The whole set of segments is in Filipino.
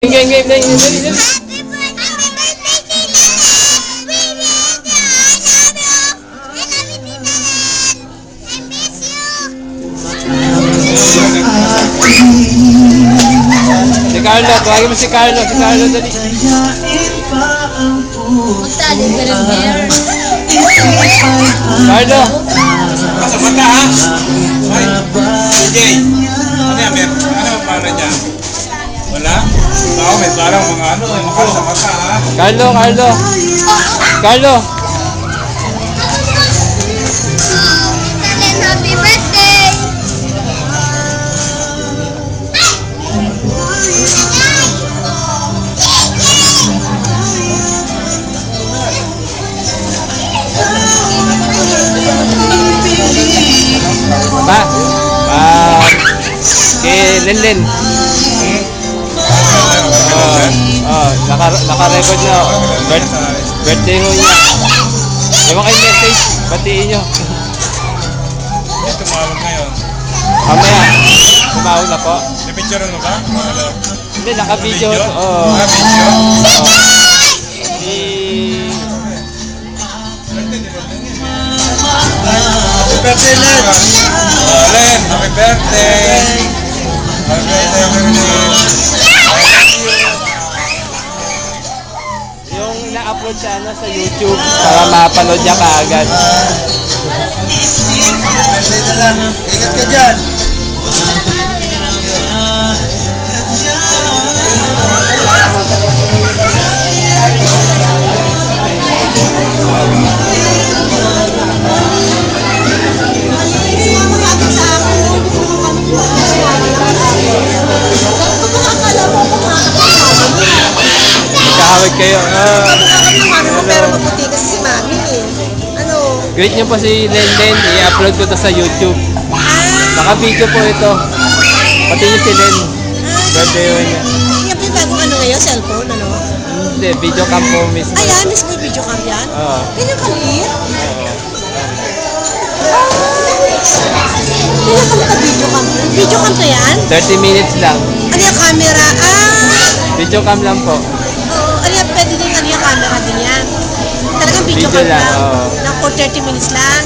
Game. Si Carlo, tawagin mo si Carlo. Si Carlo, dali. Punta din ka lang there. Carlo. Sa mata ha? Ay, DJ. Ano yan? Ano ang para niya? Wala? Oo, may parang mga ano, mga sa mata ha? Carlo. Carlo. Happy birthday! Kay Lenlen. Naka-record na. Birthday ho niya. Ewan kayo message. Batiin nyo. May tumawag ngayon. Mamaya. Tumawag na po. Napicture mo ba? Hindi, naka-video. Oo. Video? Happy birthday, Len! Len, happy birthday! Happy birthday, Yung na-upload sa sa YouTube para mapanood niya kaagad. Ingat ka dyan! Kahawag kayo. Pero maputi kasi si Mami eh. Ano? Greet niyo po si Lenlen. I-upload ko to sa YouTube. Naka-video po ito. Pati niyo si Len. Birthday yun niya. Yung bagong ano ngayon, cellphone, ano? Hindi, video cam po mismo. Ayan, mismo yung video cam yan? Oo. Ganyan kaliit? Oo. Ganyan kaliit ka video cam. Video cam to yan? 30 minutes lang. Ano yung camera? Video cam lang po. Oo. Ano yung pwede din ano yung camera din yan? Talagang video Video cam lang, lang. oo. Na for 30 minutes lang.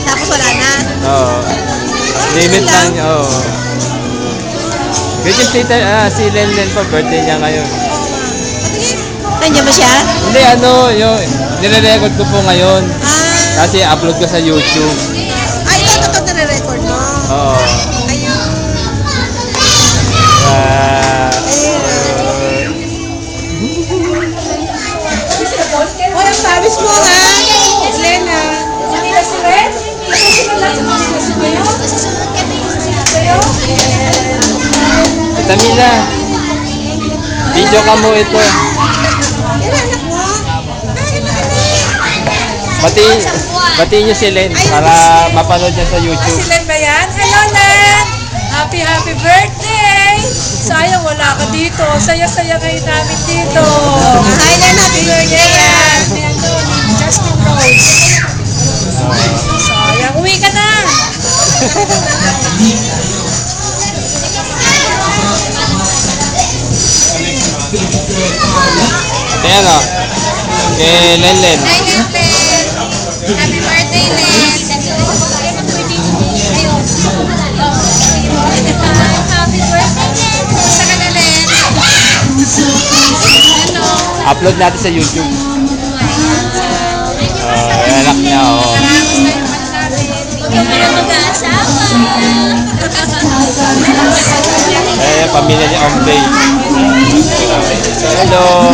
Tapos wala na. Oo. Limit lang. Oo. Greet yung si Lenlen po. Birthday niya ngayon. Nandiyan ba siya? Hindi, yung nire-record ko po ngayon. Kasi upload ko sa YouTube. Ay, ito nare-record mo. Oo. Ayun. Hoy, ang tamis mo ha, Lena. Tamila. Video ka mo ito. Batiin niyo si Len para mapanood niya sa YouTube. Si Len ba yan? Hello, Len! Happy birthday! Sayang wala ka dito. Saya-saya kayo namin dito. Hi, Len. Happy birthday. Yan! Ano, ni Justin Rose. Sayang. Uwi ka na! Ayan o. Kay Lenlen. Hi, Len. Happy birthday, Len. Happy birthday, Len. Kumusta ka na, Len? Hello. Upload natin sa YouTube. Anak niya o. Ikaw pa lang mag-aasawa. Pamilya niya Omday. Hello.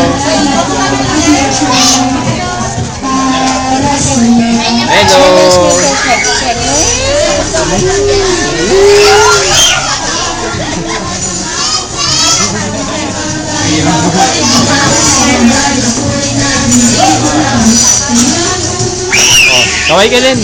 Kaway ka Len.